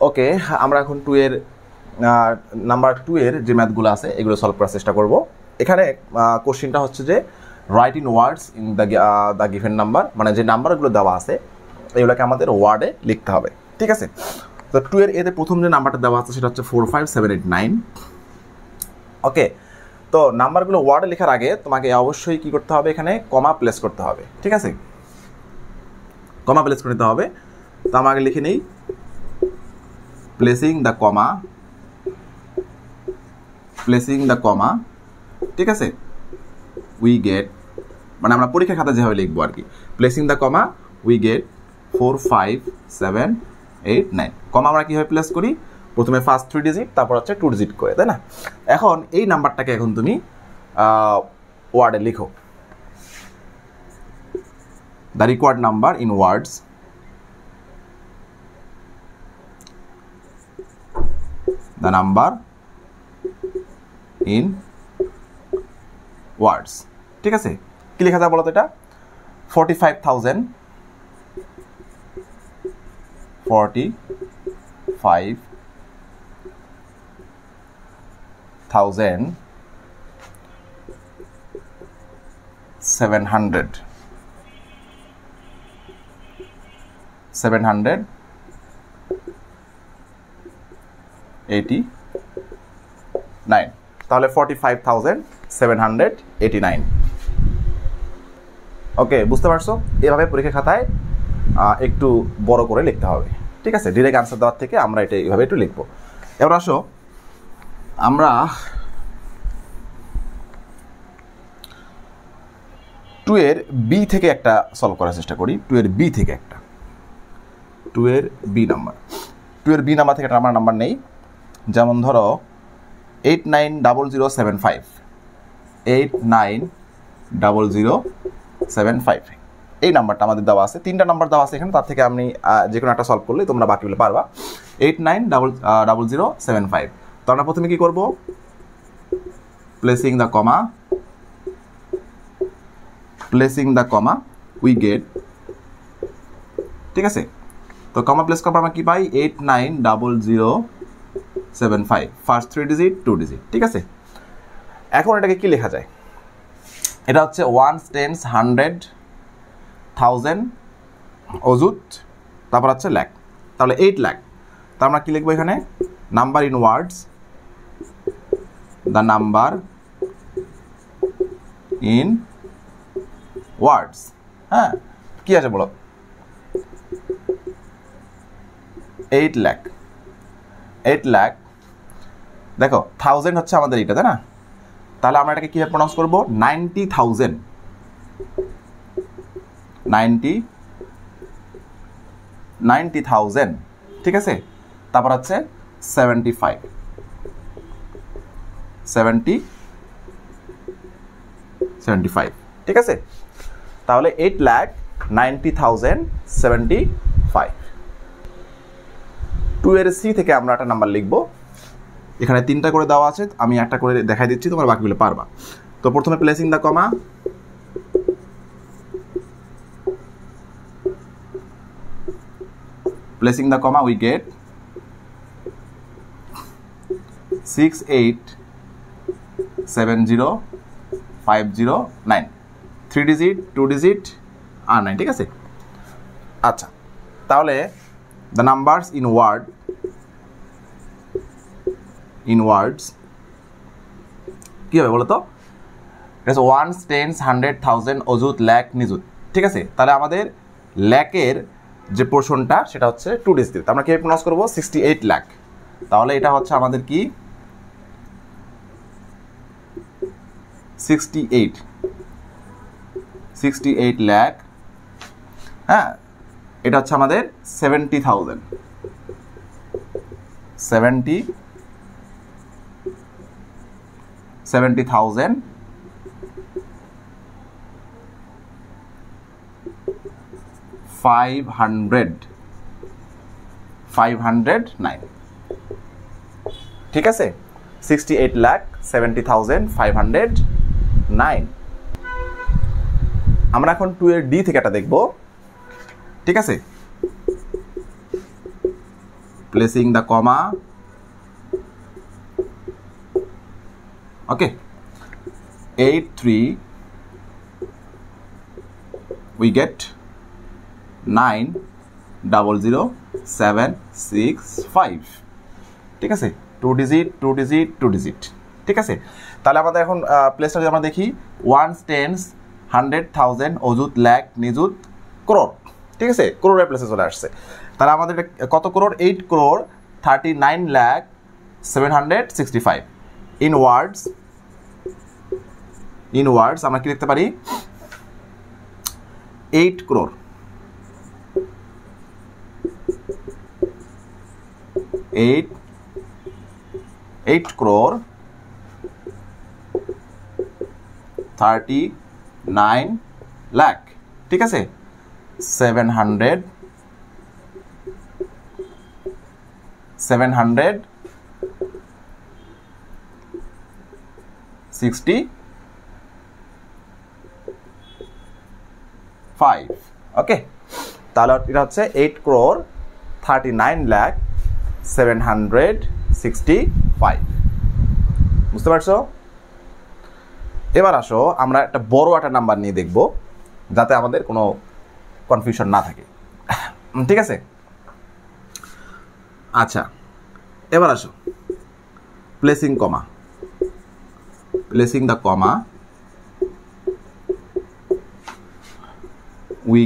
ওকে, আমরা এখন 2 এর নাম্বার 2 এর যে ম্যাথগুলো আছে এগুলো সলভ করার চেষ্টা করব। এখানে কোশ্চেনটা হচ্ছে যে right in words in the given number, মানে যে নাম্বারগুলো দেওয়া আছে এগুলোকে আমাদের ওয়ার্ডে লিখতে হবে। ঠিক আছে, তো 2 এর এতে প্রথম যে নাম্বারটা দেওয়া আছে সেটা হচ্ছে 4 5 7 8 9। ওকে, তো নাম্বারগুলো ওয়ার্ডে লেখার আগে তোমাকে অবশ্যই কি করতে হবে, এখানে কমা প্লেস করতে হবে। ঠিক আছে, কমা প্লেস করে নিতে হবে। তো আমাকে লিখে নেই placing the comma, placing the comma. ঠিক আছে, উই গেট, মানে আমরা পরীক্ষা খাতা যেভাবে লিখবো আর কি, placing the comma we gate 4 5 7 8 9। কমা আমরা কীভাবে প্লেস করি, প্রথমে ফার্স্ট 3 ডিজিট তারপর হচ্ছে 2 ডিজিট করে, তাই না? এখন এই নাম্বারটাকে এখন তুমি ওয়ার্ডে লিখো, the required number in words, the number in words. ঠিক আছে, কি লেখা যায় বলো তো এটা? 45,000 700 789। তাহলে 45,789। ওকে, বুঝতে পারছো? এভাবে পরীক্ষা খাতায় একটু বড় করে লিখতে হবে। ঠিক আছে, ডিরেক্ট আনসার দেওয়ার থেকে আমরা এটা এইভাবে একটু লিখবো। এবার আসো আমরা 2 এর বি থেকে একটা সলভ করার চেষ্টা করি। 2 এর বি থেকে একটা, 2 এর বি নাম্বার, 2 এর বি নাম্বার থেকে একটা আমার নাম্বার নেই। যেমন ধরো 890075, 890075 এই নাম্বারটা আমাদের দেওয়া আছে। 3টা নাম্বার দেওয়া আছে এখানে, তার থেকে আমি যে কোনো একটা সলভ করলে তোমরা বাকিগুলো পারবা। 890075। তো আমরা প্রথমে কি করব, placing the comma, placing the comma we gate. ঠিক আছে, তো কমা প্লেস করার পর আমরা কি পাই, 890075, ফার্স্ট 3 ডিজিট 2 ডিজিট। ঠিক আছে, এখন এটাকে কি লেখা যায়? এটা হচ্ছে 1 10 100 1000 অযুত, তারপর হচ্ছে লাখ, তাহলে 8 লাখ। তা আমরা কি লিখবো এখানে, number in words, the number in words. হ্যাঁ, কি আছে বলো, 8 লাখ। 8 লাখ, দেখো 1000 হচ্ছে আমাদের এটা, তাই না? তাহলে আমরা এটাকে কীভাবে প্রনাউন্স করবো, 90,000, 90,000। ঠিক আছে, তারপর হচ্ছে 75, ঠিক আছে? তাহলে 8,90,075। 2 এর সি থেকে আমরা একটা নাম্বার লিখবো। এখানে 3টা করে দেওয়া আছে, আমি একটা করে দেখাই দিচ্ছি, তোমরা বাকিগুলো পারবা। তো প্রথমে placing the comma, placing the comma we get 6870,509, 3 digit 2 digit আর 9। ঠিক আছে, আচ্ছা, তাহলে the numbers in word, in words কী হবে বলো তো? এটা হচ্ছে 1 10 100 1000 অযুত লাখ নিযুত। ঠিক আছে, তাহলে আমাদের ল্যাকের যে পোর্শনটা সেটা হচ্ছে 2 ডিজিট। আমরা কীভাবে প্রনাউন্স করবো, 68 লাখ। তাহলে এটা হচ্ছে আমাদের কি, 68 লাখ। হ্যাঁ, এটা হচ্ছে আমাদের 70,000, 70,000 509। ঠিক আছে, 68,70,509। আমরা এখন 2 এর ডি থেকে একটা দেখব। ঠিক আছে, placing the comma, okay, 83 we get 900,765 ঠিক আছে 2 ডিজিট 2 ডিজিট 2 ডিজিট ঠিক আছে তাহলে আমাদের এখন প্লেসটা যদি আমরা দেখি 1 টেন্স 100,000 অযুত লাখ নিযুত করোড় ঠিক আছে করোড়ের প্লেসে চলে আসছে তাহলে আমাদের কত করোড় 8 crore 39,765 in words আমরা কি লিখতে পারি 8 crore 8 crore 39 lakh ঠিক আছে 765 ওকে তাহলে এটা হচ্ছে 8 crore 39 lakh 765 বুঝতে পারছো এবার আসো আমরা একটা বড় একটা নাম্বার নিয়ে দেখব যাতে আমাদের কোনো কনফিউশন না থাকে ঠিক আছে আচ্ছা এবার আসো placing the comma we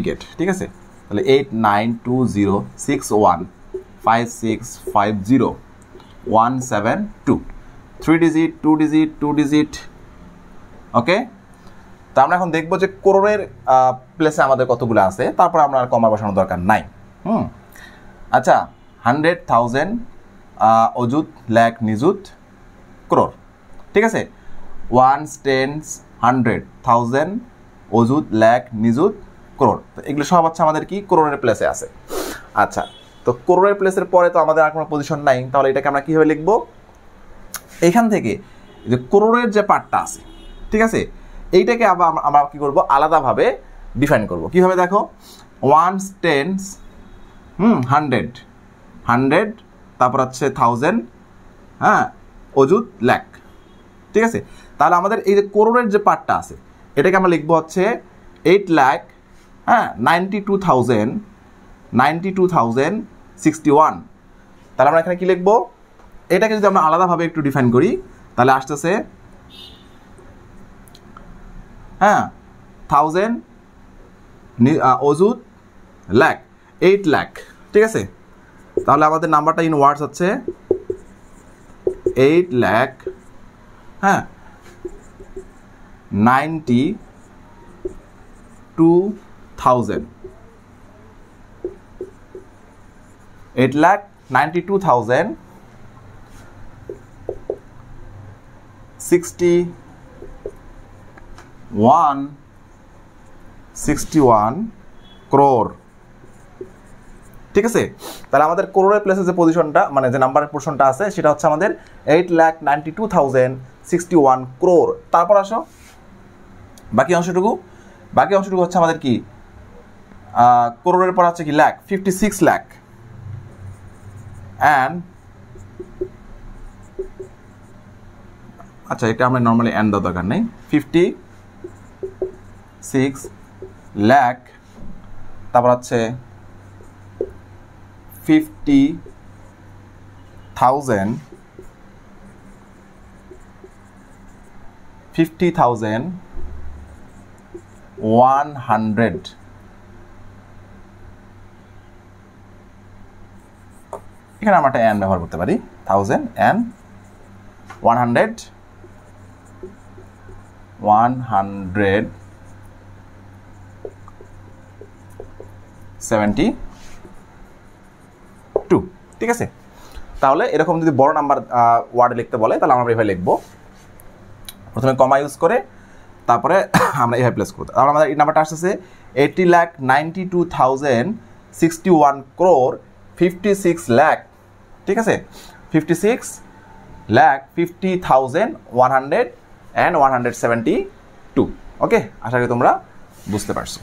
get ঠিক আছে তাহলে 8920615650 3 ডিজিট 2 ডিজিট 2 ডিজিট ওকে তো আমরা এখন দেখব যে করোড়ের প্লেসে আমাদের কতগুলো আছে তারপর আমরা আর কমা বসানোর দরকার নাই আচ্ছা 100,000 অযুত লাখ নিযুত করোড় ঠিক আছে 1 টেন্স 100,000 অযুত লাখ নিযুত করোড় এগুলো সব হচ্ছে আমাদের কি করোড়ের প্লেসে আছে আচ্ছা তো করোড়ের প্লেসের পরে তো আমাদের আর কোনো পজিশন নাই তাহলে এটাকে আমরা কিভাবে লিখবো এখান থেকে যে করোড়ের যে পার্টটা আছে ঠিক আছে এইটাকে আবার আমরা কি করব আলাদাভাবে ডিফাইন করব কিভাবে দেখো 1 টেন্স 100 তারপর হচ্ছে 1000 হ্যাঁ অযুত লাখ ঠিক আছে তাহলে আমাদের এই যে করোড়ের যে পার্টটা আছে এটাকে আমরা লিখবো হচ্ছে 8 লাখ হ্যাঁ 92,061 তাহলে আমরা এখানে কি লিখবো এটাকে যদি আমরা আলাদাভাবে একটু ডিফাইন করি তাহলে আসতেছে হ্যাঁ 1000 অযুত লাখ 8 লাখ ঠিক আছে তাহলে আমাদের নাম্বারটা ইন ওয়ার্ডস হচ্ছে 8 লাখ হ্যাঁ 92,000 8,92,061 crore ঠিক আছে তাহলে আমাদের করোড়ের প্লেসে যে পজিশনটা মানে যে নাম্বারের পোরশনটা আছে সেটা হচ্ছে আমাদের 8,92,061 crore তারপর আসো বাকি অংশটুকু হচ্ছে আমাদের কি করোড়ের পর আছে কি লাখ 56 লাখ and আচ্ছা এটা আমরা নরমালি এন্ড দাও দরকার নেই 56 লাখ তারপর আছে 50,100 এখানে আমরা একটা এন ব্যবহার করতে পারি 172 ঠিক আছে তাহলে এরকম যদি বড় নাম্বার ওয়ার্ডে লিখতে বলে তাহলে আমরা এইভাবে লিখবো প্রথমে কমা ইউজ করে তারপরে আমরা এইভাবে প্লেস করতে তাহলে আমাদের এই নাম্বারটা আসছে 80,92,061 crore 56 লাখ ঠিক আছে 56 লাখ 50,100 and 172 ওকে আশা করি তোমরা বুঝতে পারছো